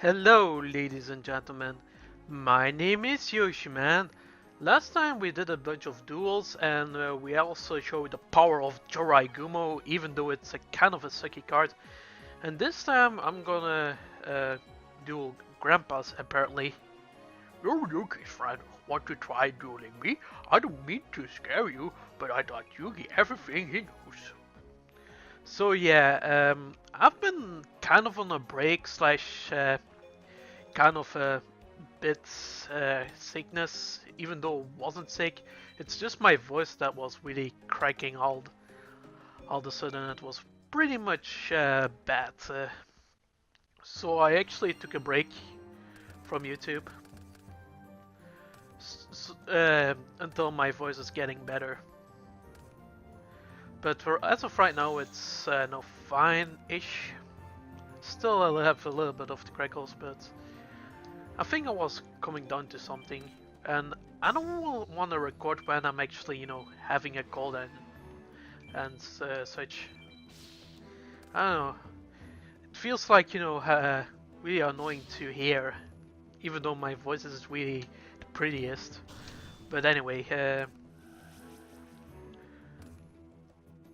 Hello, ladies and gentlemen. My name is Yoshiman. Last time we did a bunch of duels and we also showed the power of Jorai Gumo, even though it's a kind of a sucky card. And this time I'm gonna duel Grandpa's apparently. Oh, okay, friend. Want to try dueling me? I don't mean to scare you, but I thought Yugi everything he knows. So yeah, I've been kind of on a break slash kind of a bit sickness, even though I wasn't sick. It's just my voice that was really cracking all of a sudden. It was pretty much bad. So I actually took a break from YouTube until my voice is getting better. But as of right now, it's no fine-ish. Still, I'll have a little bit of the crackles, but I think I was coming down to something, and I don't want to record when I'm actually, having a cold and such. I don't know. It feels like, really annoying to hear, even though my voice is really the prettiest. But anyway,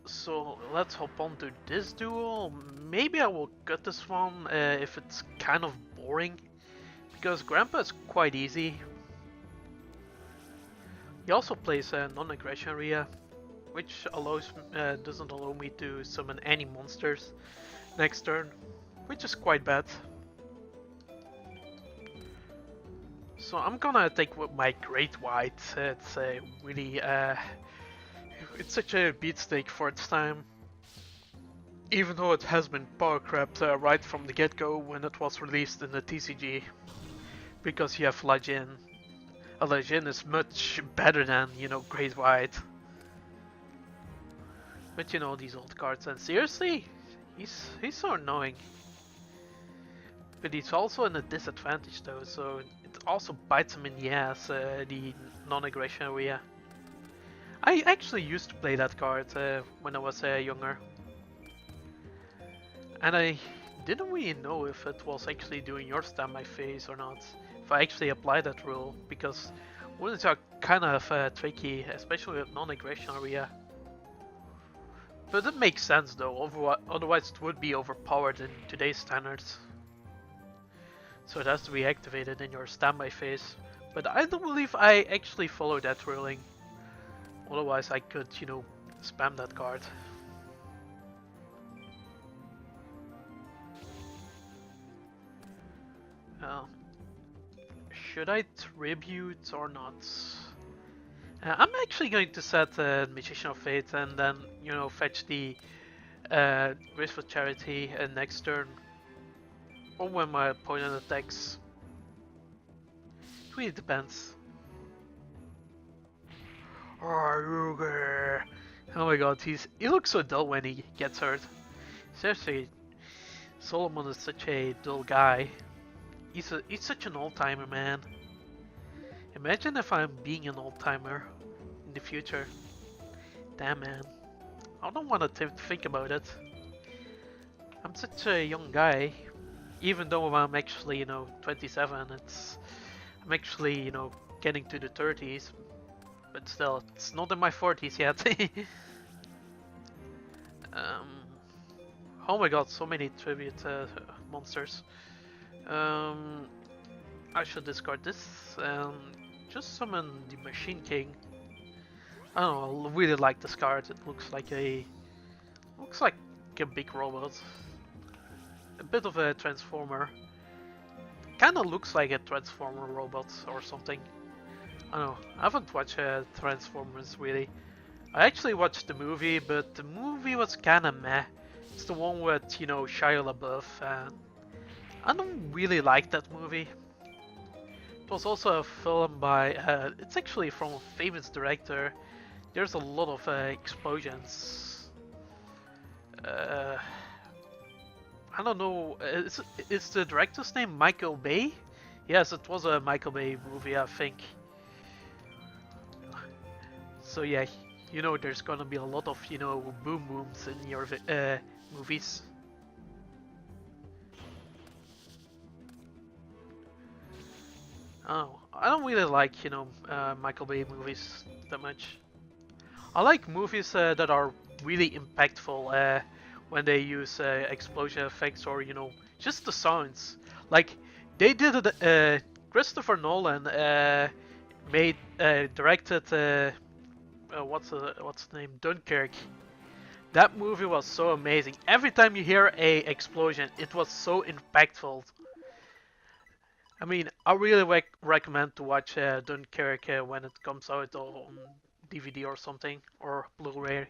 so let's hop on to this duel. Maybe I will cut this one if it's kind of boring, because Grandpa is quite easy. He also plays a non-aggression area, which doesn't allow me to summon any monsters next turn, which is quite bad. So I'm gonna take with my Great White. It's really it's such a beatsteak for its time, even though it has been power crept right from the get-go when it was released in the TCG, because you have Lajin. A Lajin is much better than Great White. But these old cards, and seriously, he's so annoying. But he's also in a disadvantage though, so it also bites him in the ass, the non-aggression area. I actually used to play that card when I was younger. And I didn't really know if it was actually doing your standby phase or not. If I actually applied that rule, because wounds are kind of tricky, especially with non-aggression area. But it makes sense though, otherwise it would be overpowered in today's standards. So it has to be activated in your standby phase. But I don't believe I actually follow that ruling. Otherwise I could, spam that card. Should I tribute or not? I'm actually going to set Magician of Fate and then, fetch the Graceful Charity next turn. Or when my opponent attacks. It really depends. Oh my god, he looks so dull when he gets hurt. Seriously, Solomon is such a dull guy. He's such an old-timer, man. Imagine if I'm being an old-timer in the future. Damn, man. I don't want to think about it. I'm such a young guy. Even though I'm actually, 27, I'm actually, getting to the 30s. But still, it's not in my 40s yet. Oh my god, so many tribute monsters. I should discard this and just summon the Machine King. I don't know, I really like this card. It looks like a big robot. A bit of a transformer. Kinda looks like a transformer robot or something. I don't know, I haven't watched Transformers really. I actually watched the movie, but the movie was kinda meh. It's the one with, Shia LaBeouf, and I don't really like that movie. It was also a film by, it's actually from a famous director. There's a lot of explosions. I don't know, is the director's name Michael Bay? Yes, it was a Michael Bay movie, I think. So yeah, there's gonna be a lot of, boom booms in your movies. Oh, I don't really like, Michael Bay movies that much. I like movies that are really impactful when they use explosion effects or, just the sounds. Like, they did it, Christopher Nolan directed, what's the name? Dunkirk. That movie was so amazing. Every time you hear a explosion, it was so impactful. I mean, I really recommend to watch Dunkirk when it comes out on DVD or something, or Blu-ray.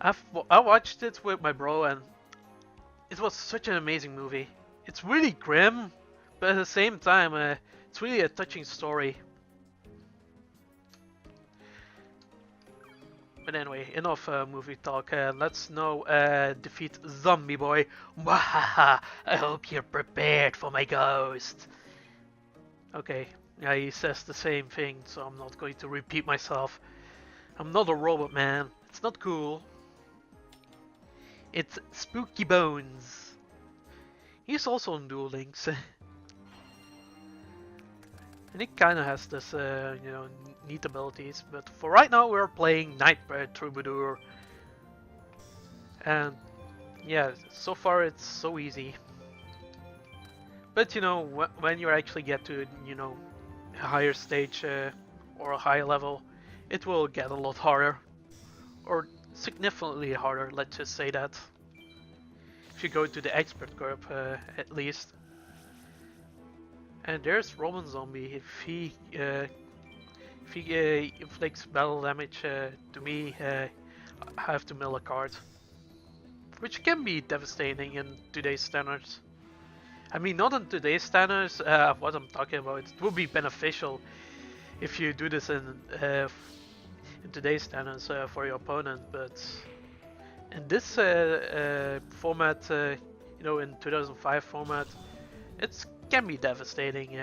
I watched it with my bro, and it was such an amazing movie. It's really grim, but at the same time, it's really a touching story. But anyway, enough movie talk. Let's now defeat Zombie Boy. Wahaha! I hope you're prepared for my ghost. Okay, yeah, he says the same thing, so I'm not going to repeat myself. I'm not a robot, man. It's not cool. It's Spooky Bones. He's also on Duel Links. And he kinda has this, neat abilities. But for right now, we're playing Nightbreed Troubadour. And yeah, so far it's so easy. But when you actually get to, a higher stage or a higher level, it will get a lot harder. Or significantly harder, let's just say that. If you go to the expert group, at least. And there's Roman Zombie. If he inflicts battle damage to me, I have to mill a card, which can be devastating in today's standards. I mean, not in today's standards. What I'm talking about, it would be beneficial if you do this in today's standards for your opponent, but in this format, in 2005 format, it can be devastating.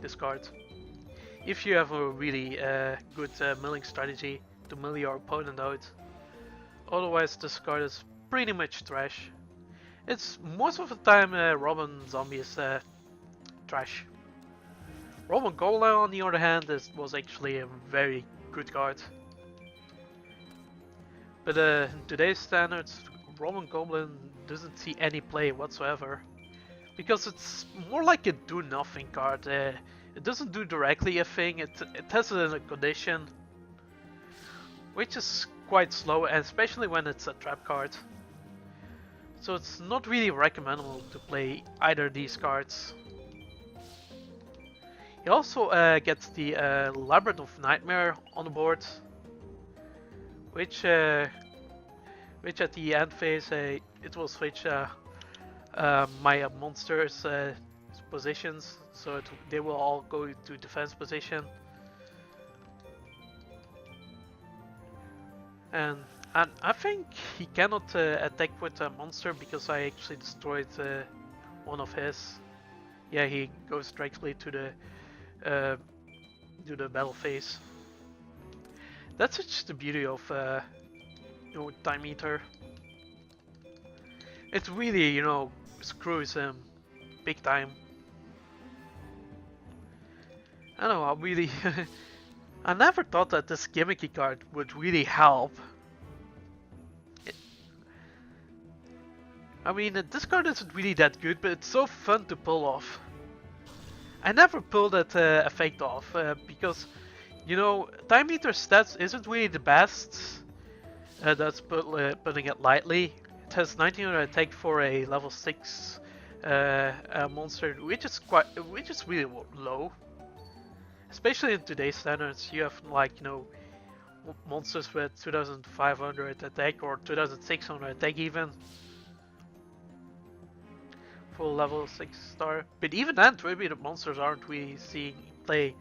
This card, if you have a really good milling strategy to mill your opponent out. Otherwise, this card is pretty much trash. It's most of the time Roman Zombie is trash. Roman Golem, on the other hand, was actually a very good card. But in today's standards, Roman Goblin doesn't see any play whatsoever. Because it's more like a do-nothing card. It doesn't do directly a thing, it has it in a condition. Which is quite slow, and especially when it's a trap card. So it's not really recommendable to play either of these cards. He also gets the Labyrinth of Nightmare on the board, which at the end phase it will switch my monsters' positions, so they will all go to defense position. And I think he cannot attack with a monster because I actually destroyed one of his. Yeah, he goes directly to the battle phase. That's just the beauty of Time Eater. It really, screws him big time. I don't know, I really I never thought that this gimmicky card would really help. I mean, this card isn't really that good, but it's so fun to pull off. I never pulled that effect off because, Time Eater stats isn't really the best. That's putting it lightly. It has 1900 attack for a level 6 monster, which is really low. Especially in today's standards, you have monsters with 2500 attack or 2600 attack even. Full level 6 star. But even then, maybe the monsters aren't really seeing play.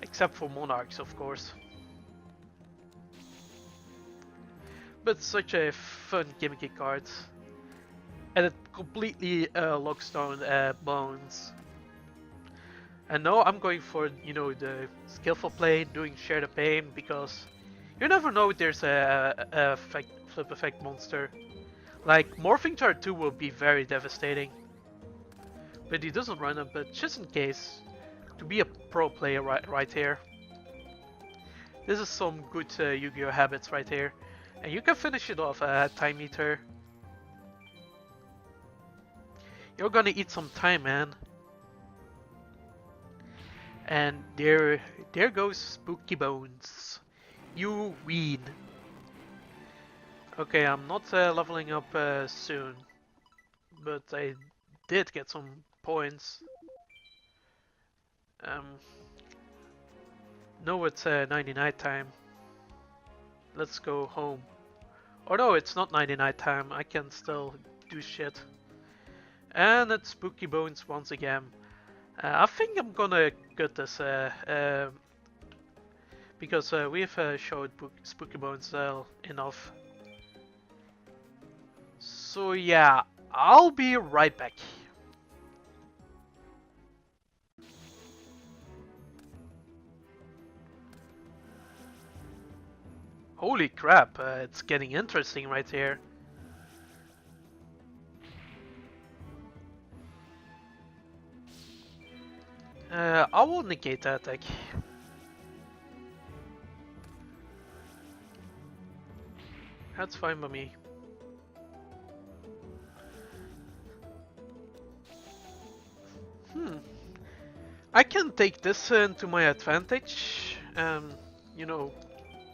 Except for Monarchs, of course. But such a fun gimmicky card. And it completely locks down Bones. And now I'm going for, the skillful play, doing Share the Pain, because you never know if there's a flip effect monster. Like, Morphing Chart 2 will be very devastating. But he doesn't run it, but just in case, to be a pro player right here. This is some good Yu-Gi-Oh habits right here. And you can finish it off at Time Meter. You're gonna eat some time, man. And there goes Spooky Bones. You win. Okay, I'm not leveling up soon, but I did get some points. No, it's 99 time. Let's go home. Oh no, it's not 99 time. I can still do shit. And it's Spooky Bones once again. I think I'm gonna get this because we've showed Spooky Bones enough. So yeah, I'll be right back. Holy crap, it's getting interesting right here. I will negate that attack. That's fine by me. I can take this to my advantage. You know,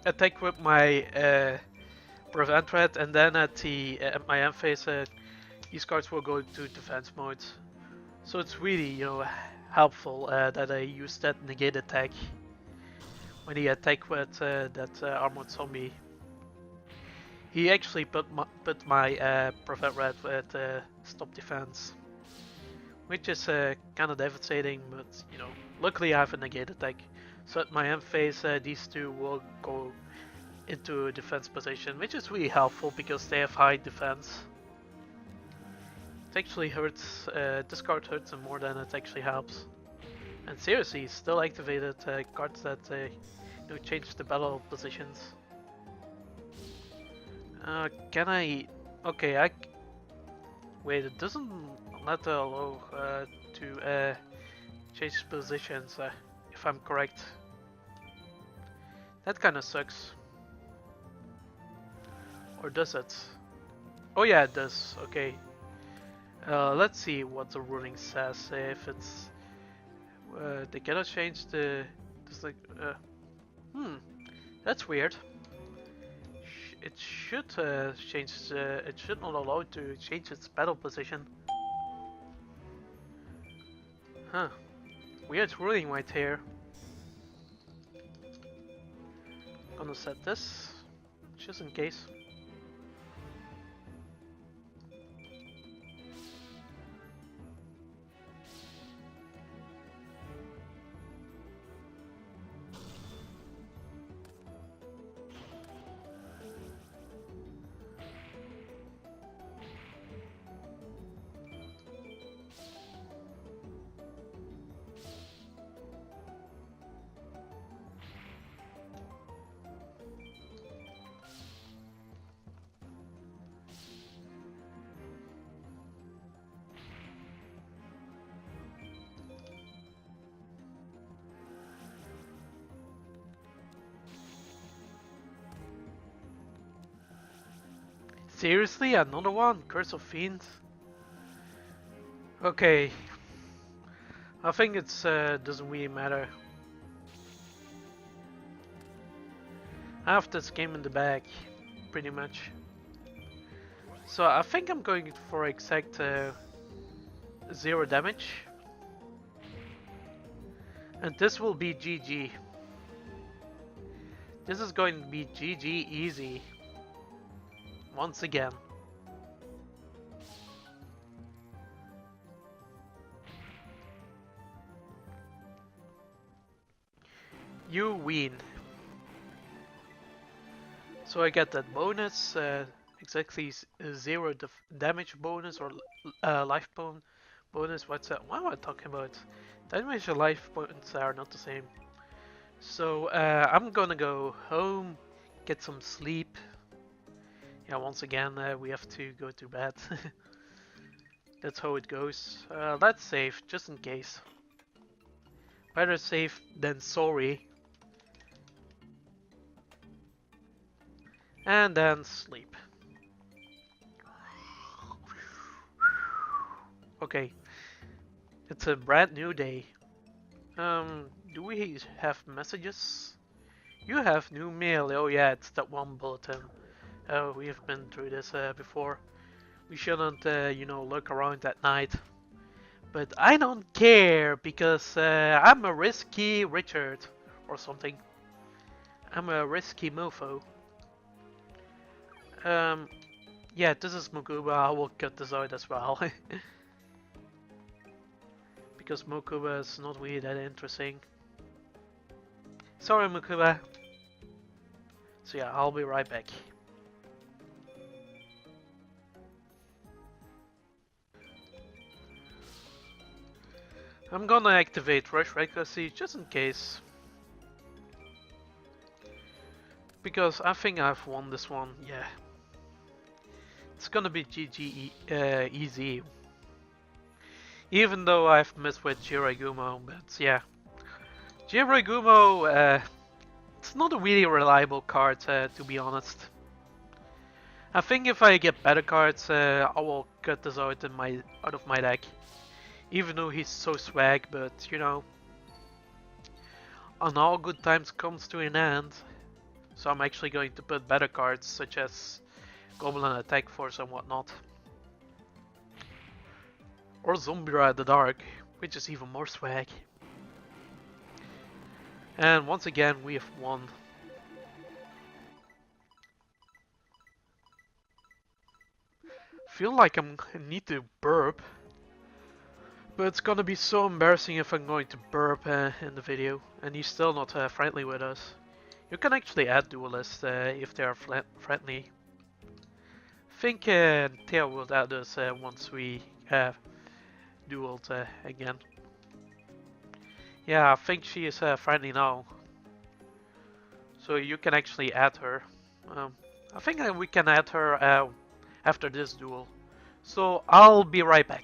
attack with my prevent threat, and then at the my end phase, these cards will go to defense mode. So it's really, you know, helpful that I use that negate attack when he attack with that armored zombie. He actually put my prevent red with stop defense, which is kind of devastating. But you know, luckily I have a negate attack, so at my end phase these two will go into a defense position, which is really helpful because they have high defense. It actually hurts, this card hurts them more than it actually helps. And seriously, still activated cards that you know, change the battle positions. Can I? Okay, wait. It doesn't let allow to change positions. If I'm correct, that kind of sucks. Or does it? Oh yeah, it does. Okay. Let's see what the ruling says. If it's they cannot change the. Just like that's weird. It should change. It should not allow it to change its battle position. Huh. Weird ruling right here. Gonna set this just in case. Seriously, another one? Curse of Fiends? Okay. I think it's doesn't really matter. I have this game in the bag, pretty much. So I think I'm going for exact 0 damage. And this will be GG. This is going to be GG easy. Once again. You win. So I get that bonus, exactly 0 damage bonus or life bonus. What's that? What am I talking about? Damage and life points are not the same. So I'm gonna go home, get some sleep. Yeah, once again we have to go to bed. That's how it goes. Let's save, just in case. Better safe than sorry. And then sleep. Okay, it's a brand new day. Do we have messages? You have new mail. Oh yeah, it's that one bulletin. We have been through this before. We shouldn't, look around at night. But I don't care because I'm a risky Richard or something. I'm a risky mofo. Um, yeah, this is Mokuba. I will cut this out as well. Because Mokuba is not really that interesting. Sorry, Mokuba. So yeah, I'll be right back. I'm gonna activate Rush Accuracy just in case. Because I think I've won this one, yeah. It's gonna be GG easy. Even though I've missed with Jiraigumo, but yeah. Jiraigumo, it's not a really reliable card, to be honest. I think if I get better cards, I will cut this out of my deck. Even though he's so swag, but you know, on all good times comes to an end. So I'm actually going to put better cards such as Goblin Attack Force and whatnot. Or Zombie the Dark, which is even more swag. And once again we have won. Feel like I need to burp. But it's gonna be so embarrassing if I'm going to burp in the video. And he's still not friendly with us. You can actually add duelists if they are friendly. I think Thea will add us once we have dueled again. Yeah, I think she is friendly now. So you can actually add her. I think we can add her after this duel. So I'll be right back.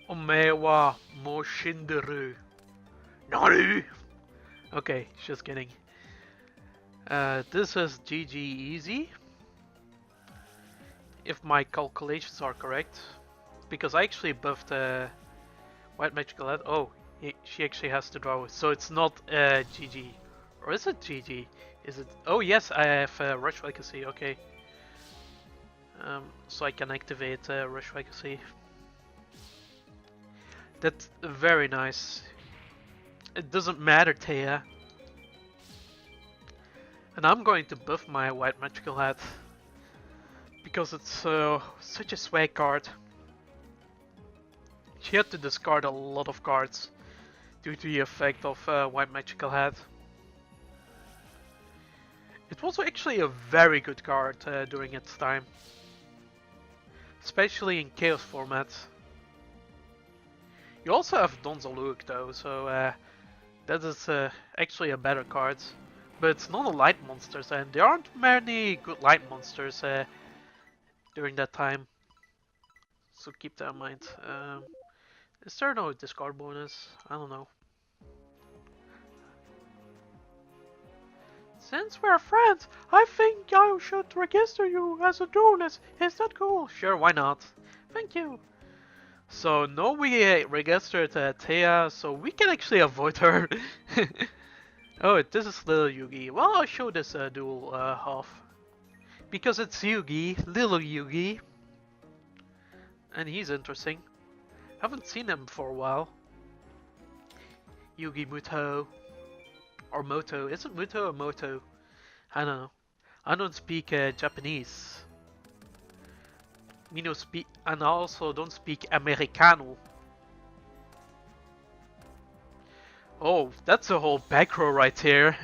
Omewa Moshinderu. Nani? Okay, just kidding. This is GG easy. If my calculations are correct. Because I actually buffed White Magical Head. Oh, she actually has to draw. So it's not GG. Or is it GG? Is it? Oh yes, I have Rush Vacancy. Okay. So I can activate Rush Vacancy. That's very nice. It doesn't matter, Thea. And I'm going to buff my White Magical Head. Because it's such a swag card. She had to discard a lot of cards due to the effect of White Magical Head. It was actually a very good card during its time. Especially in Chaos format. You also have Donzaluk though, so that is actually a better card. But it's not a light monsters, and there aren't many good light monsters during that time. So keep that in mind. Is there no discard bonus? I don't know. Since we're friends, I think I should register you as a duelist. Is that cool? Sure, why not? Thank you. So, no, we registered Thea, so we can actually avoid her. Oh, this is Little Yugi. Well, I'll show this duel off. Because it's Yugi, Little Yugi. And he's interesting. Haven't seen him for a while. Yugi Muto. Or Moto. Is it Muto or Moto? I don't know. I don't speak Japanese. And I also don't speak Americano. Oh, that's a whole back row right here.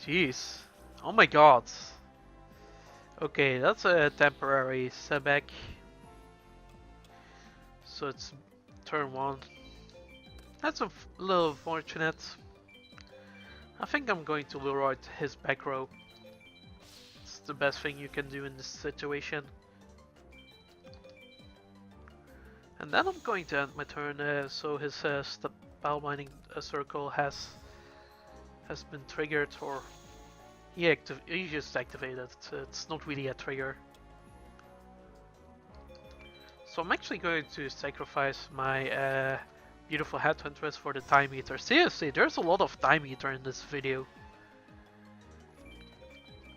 Jeez. Oh my god. Okay, that's a temporary setback. So it's turn 1. That's a little fortunate. I think I'm going to lure out his back row. It's the best thing you can do in this situation. And then I'm going to end my turn, so his spell binding circle has been triggered, or he just activated. It's not really a trigger. So I'm actually going to sacrifice my beautiful Headhunters for the Time Eater. Seriously, there's a lot of Time Eater in this video.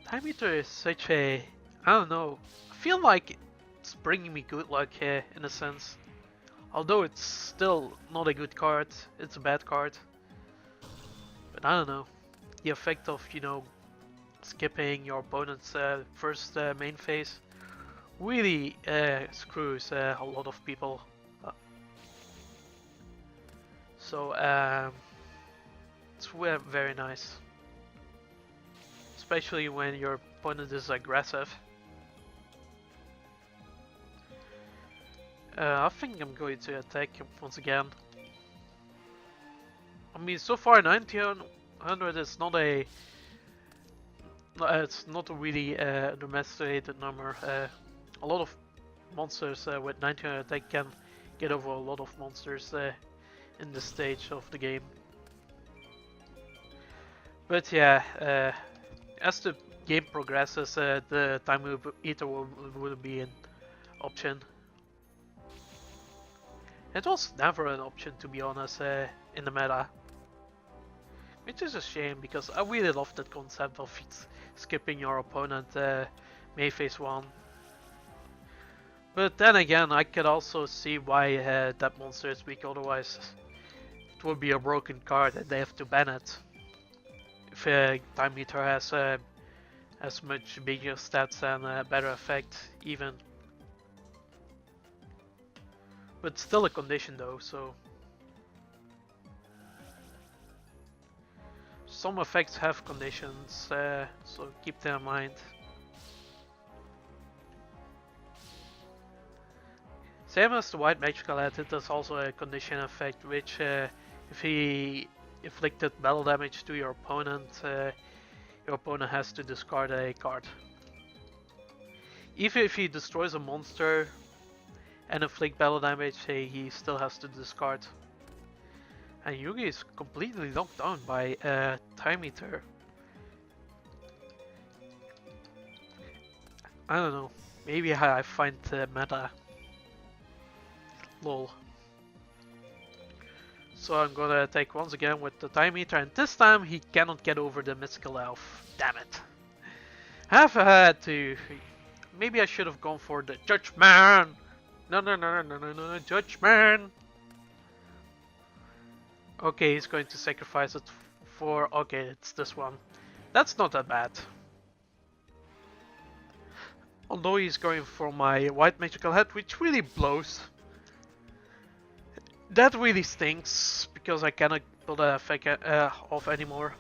Time Eater is such a... I don't know. I feel like it's bringing me good luck here, in a sense. Although it's still not a good card, it's a bad card. But I don't know. The effect of, you know, skipping your opponent's first main phase really screws a lot of people. So it's very nice. Especially when your opponent is aggressive. I think I'm going to attack him once again. I mean, so far 1900 is not a... it's not a really domesticated number. A lot of monsters with 1900 attack can get over a lot of monsters in this stage of the game. But yeah, as the game progresses, the Time Eater will be an option. It was never an option, to be honest, in the meta. Which is a shame, because I really love that concept of skipping your opponent May phase 1. But then again, I could also see why that monster is weak, otherwise it would be a broken card and they have to ban it. If Time Eater has much bigger stats and a better effect, even. But still a condition though, so... Some effects have conditions, so keep that in mind. Same as the White Magical Head, it is also a condition effect, which if he inflicted battle damage to your opponent has to discard a card. Even if he destroys a monster and inflict battle damage, he still has to discard. And Yugi is completely knocked down by Time Eater. I don't know, maybe I find meta. Lol. So I'm gonna attack once again with the Time Eater, and this time he cannot get over the Mystical Elf. Damn it. Have had to... Maybe I should have gone for the Judgment! No, Judgment! Okay, he's going to sacrifice it for... Okay, it's this one. That's not that bad. Although he's going for my White Magical Head, which really blows. That really stinks, because I cannot pull that effect off anymore.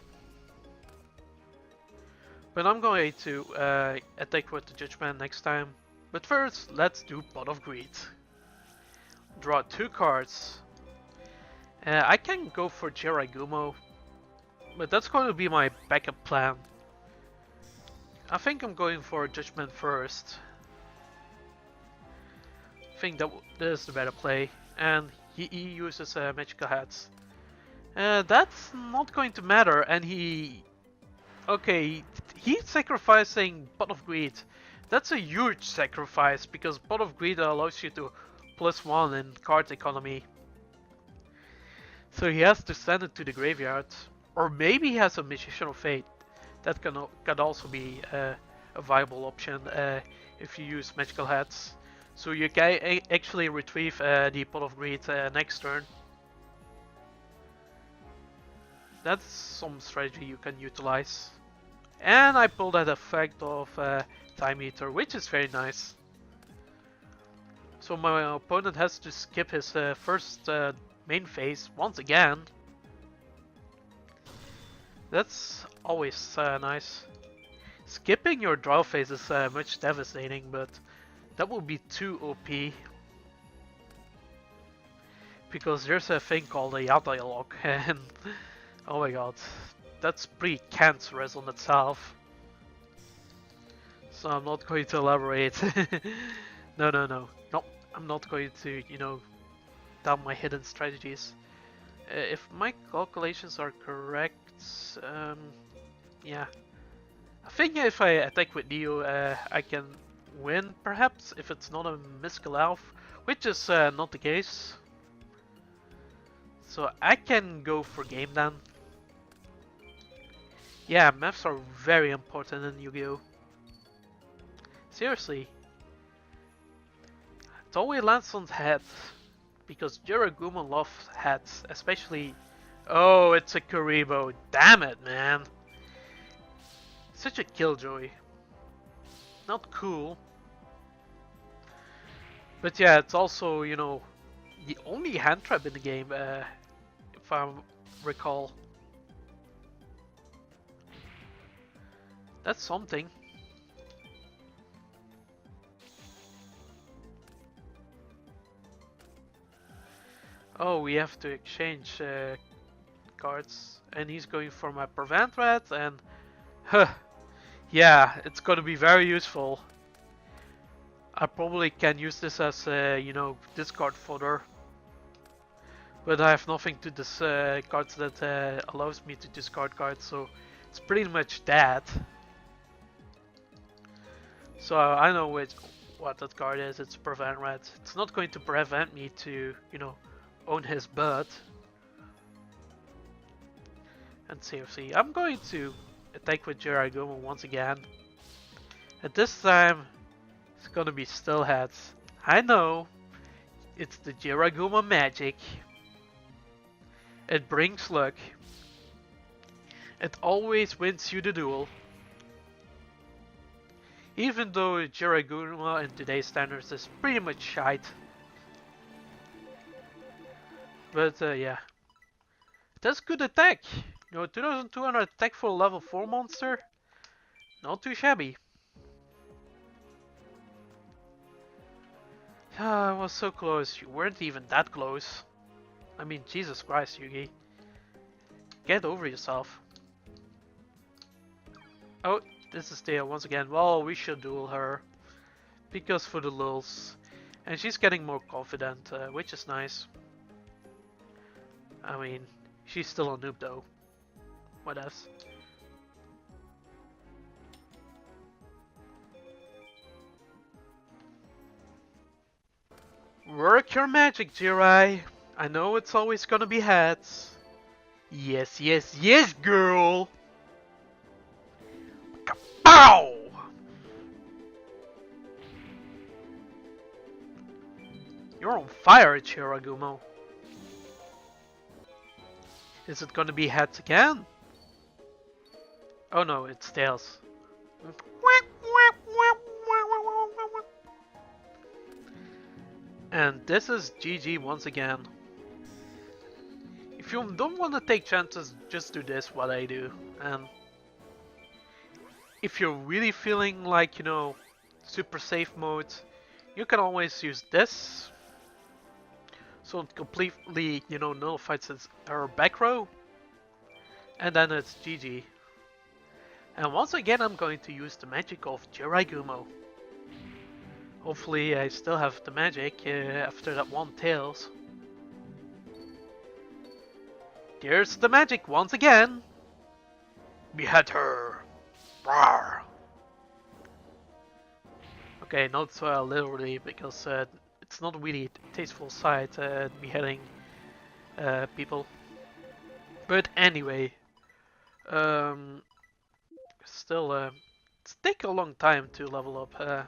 But I'm going to attack with the Judgment next time. But first, let's do Pot of Greed. Draw 2 cards. I can go for Jiraigumo, but that's going to be my backup plan. I think I'm going for Judgment first. I think that is the better play, and he uses Magical Heads. That's not going to matter, and okay, he's sacrificing Pot of Greed. That's a huge sacrifice, because Pot of Greed allows you to +1 in card economy. So he has to send it to the graveyard, or maybe he has a Magician of Fate. That can also be a viable option if you use Magical Heads. So you can actually retrieve the Pot of Greed next turn. That's some strategy you can utilize. And I pull that effect of Time Eater, which is very nice. So my opponent has to skip his first main phase once again. That's always nice. Skipping your draw phase is much devastating, but that would be too OP. Because there's a thing called a Yata lock, and oh my god, that's pretty cancerous on itself. so I'm not going to elaborate. No, no, no. No, I'm not going to, tell my hidden strategies. If my calculations are correct, yeah. I think if I attack with Neo, I can win, perhaps, if it's not a mystical elf, which is not the case. So I can go for game then. Yeah, maps are very important in Yu-Gi-Oh! Seriously. It always lands on head, because Jiraguma loves heads, especially... Oh, it's a Kuribo. Damn it, man. Such a killjoy. Not cool. But yeah, it's also, the only hand trap in the game, if I recall. That's something. Oh, we have to exchange cards, and he's going for my prevent red, and yeah, it's gonna be very useful. I probably can use this as discard fodder, but I have nothing to this cards that allows me to discard cards, so it's pretty much that. So I know what that card is. It's prevent red. It's not going to prevent me to own his butt. And seriously, I'm going to attack with Jiraguma once again. And this time, it's gonna be still heads. I know, it's the Jiraguma magic. It brings luck. It always wins you the duel. Even though Jiraguma in today's standards is pretty much shite. But yeah. That's good attack. 2200 attack for a level 4 monster. Not too shabby. I was so close. You weren't even that close. I mean, Jesus Christ, Yugi. Get over yourself. Oh, this is Thea once again. Well, we should duel her. Because for the lulz. And she's getting more confident, which is nice. I mean, she's still a noob though. What else? Work your magic, Jirai. I know it's always gonna be heads. Yes, yes, yes, girl! Kapow! You're on fire, Chiragumo. Is it gonna be heads again? Oh no, it's tails. And this is GG once again. If you don't want to take chances, just do this, what I do. And if you're really feeling like, super safe mode, you can always use this. So it completely, nullifies our back row. And then it's GG. And once again, I'm going to use the magic of Jiraigumo. Hopefully I still have the magic after that one tails. There's the magic once again! Behead her! Rawr! Okay, not literally, because it's not really a tasteful sight, beheading people. But anyway, still, it's take a long time to level up.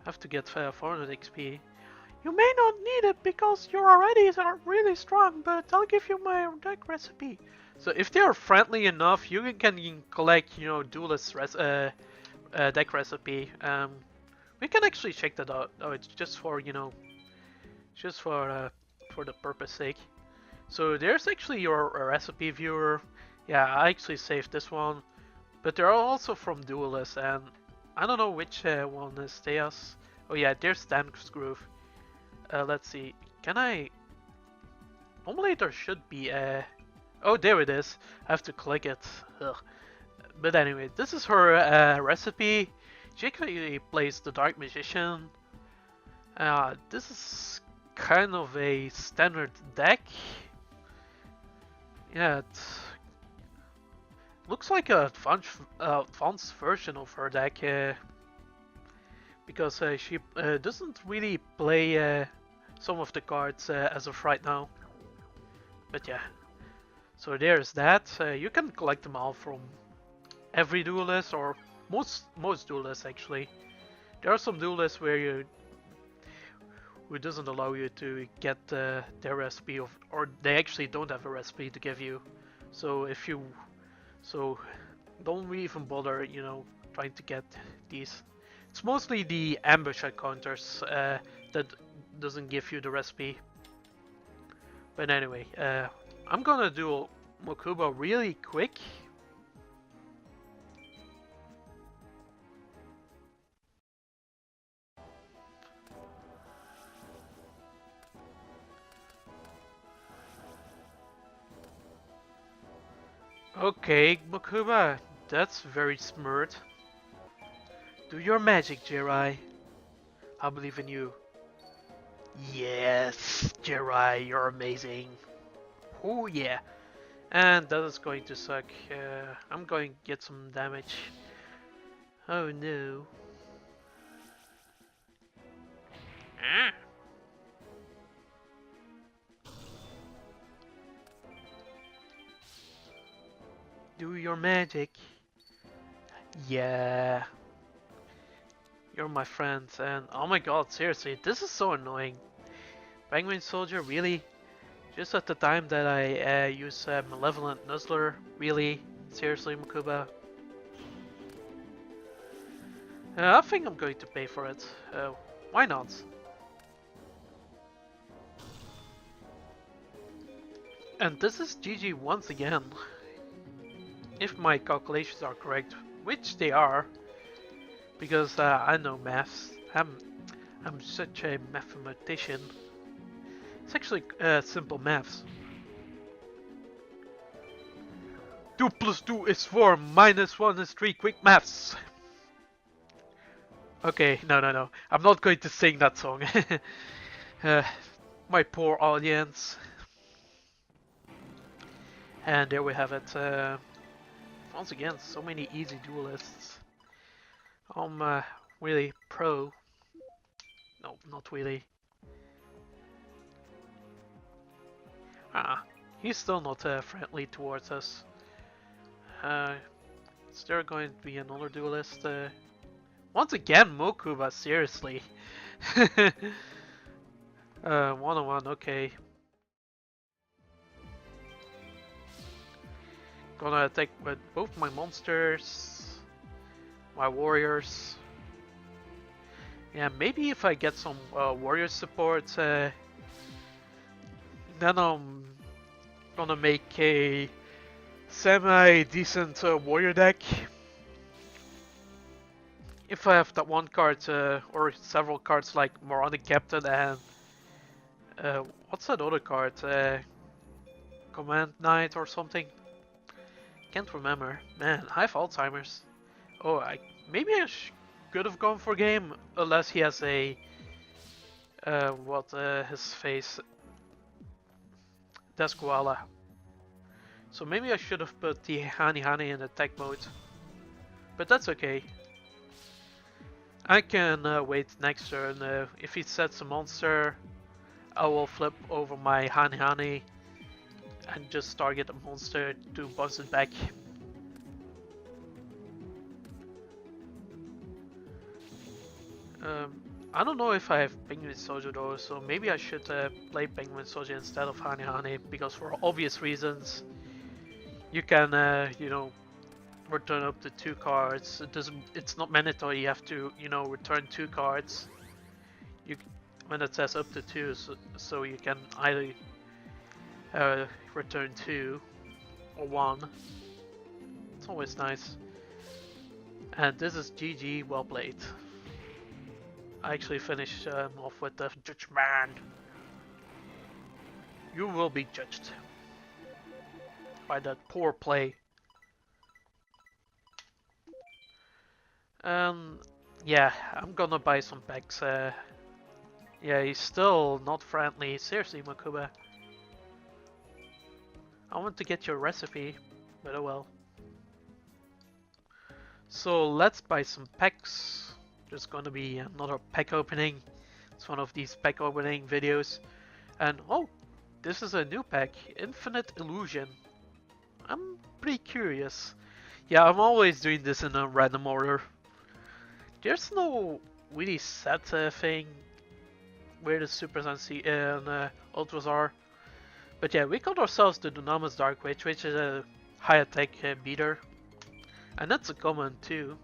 Have to get 400 XP. You may not need it because you're already really strong, but I'll give you my deck recipe. So if they are friendly enough, you can collect, duelist deck recipe. We can actually check that out. Oh, it's just for, just for the purpose sake. So there's actually your recipe viewer. Yeah, I actually saved this one, but they're also from Duelist, and I don't know which one is Theos. Oh yeah, there's Dan's Groove. Let's see. Can I? Normally there should be oh, there it is. I have to click it. Ugh. But anyway, this is her recipe. Jake plays the Dark Magician. This is kind of a standard deck. Yeah, it looks like a advanced version of her deck because she doesn't really play some of the cards as of right now. But yeah, so there's that. You can collect them all from every duelist, or most duelists actually. There are some duelists who doesn't allow you to get their recipe of, or they actually don't have a recipe to give you. So so don't even bother, trying to get these. It's mostly the ambush encounters that doesn't give you the recipe. But anyway, I'm gonna do Mokuba really quick. Okay, Mokuba, that's very smart. Do your magic, Jirai. I believe in you. Yes, Jirai, you're amazing. Oh yeah. And that is going to suck. I'm going to get some damage. Oh no. Ah. Do your magic. Yeah. You're my friend. And oh my god, seriously, this is so annoying. Penguin Soldier, really? Just at the time that I use Malevolent Nuzzler? Really? Seriously, Makuba? I think I'm going to pay for it. Why not? And this is GG once again. If my calculations are correct, which they are, because I know maths. I'm such a mathematician. It's actually simple maths. 2 plus 2 is 4, minus 1 is 3, quick maths! Okay, no. I'm not going to sing that song. uh, my poor audience. And there we have it. Once again, so many easy duelists. I'm really pro. No, not really. He's still not friendly towards us. Is there going to be another duelist? Once again, Mokuba, seriously. 1-on-1, okay. Gonna attack with both my monsters, my warriors. Yeah, maybe if I get some warrior support, then I'm gonna make a semi-decent warrior deck. If I have that one card or several cards like Moronic Captain and what's that other card? Command Knight or something? Can't remember. Man, I have Alzheimer's. Oh, maybe I could have gone for game unless he has a his face Desquala. So maybe I should have put the Hani in attack mode. But that's okay. I can wait next turn. If he sets a monster, I will flip over my Hani and just target a monster to bounce it back. I don't know if I have Penguin Soldier though, so maybe I should play Penguin Soldier instead of Hani because for obvious reasons, you can, return up to 2 cards. It's not mandatory you have to, return 2 cards. When it says up to 2, so you can either return 2 or 1. It's always nice. And this is GG, well played. I actually finished off with the judgment. You will be judged by that poor play. Yeah, I'm gonna buy some packs. Yeah, he's still not friendly. Seriously, Makuba. I want to get your recipe, but oh well. So let's buy some packs. There's gonna be another pack opening. It's one of these pack opening videos. And oh, this is a new pack, Infinite Illusion. I'm pretty curious. Yeah, I'm always doing this in a random order. There's no really set thing where the supers and ultras are. But yeah, we got ourselves the Dunamis Dark Witch, which is a high attack beater. And that's a common too.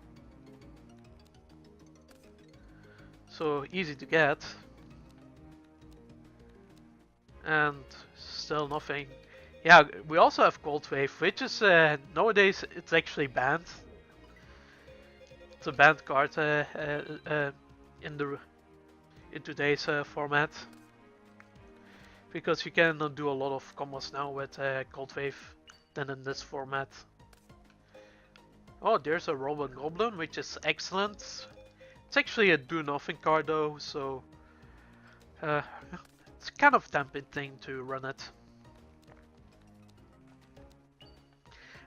So easy to get. And still nothing. Yeah, we also have Cold Wave, which is nowadays it's actually banned. It's a banned card in today's format, because you can do a lot of combos now with Cold Wave than in this format. Oh, there's a Robot Goblin, which is excellent. It's actually a do nothing card though, so it's kind of tempting thing to run it.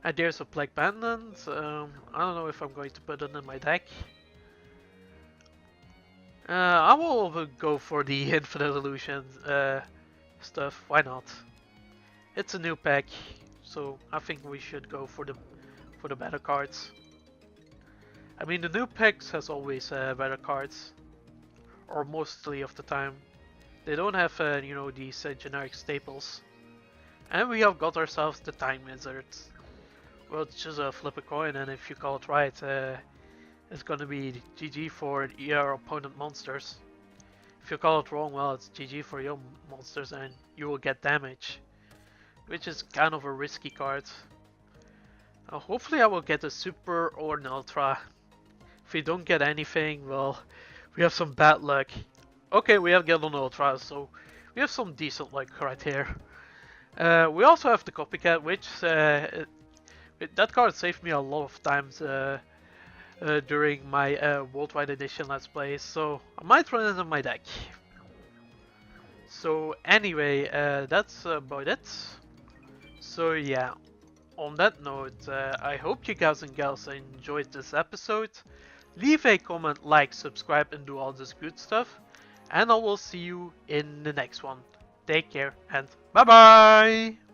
And there's a Plague Pendant. I don't know if I'm going to put it in my deck. I will go for the Infinite Illusion stuff. Why not? It's a new pack, so I think we should go for the better cards. I mean, the new packs has always better cards, or mostly of the time. They don't have you know, these generic staples. And we have got ourselves the Time Wizard. Well, it's just a flip a coin, and if you call it right, it's gonna be GG for your opponent monsters. If you call it wrong, well, it's GG for your monsters, and you will get damage, which is kind of a risky card. Hopefully I will get a super or an ultra. If we don't get anything, well, we have some bad luck. Okay, we have get an ultra, so we have some decent luck right here. We also have the Copycat, which that card saved me a lot of times during my Worldwide Edition Let's Plays, so I might run it in my deck. So anyway, that's about it. So yeah, on that note, I hope you guys and gals enjoyed this episode. Leave a comment, like, subscribe, and do all this good stuff. And I will see you in the next one. Take care and bye bye!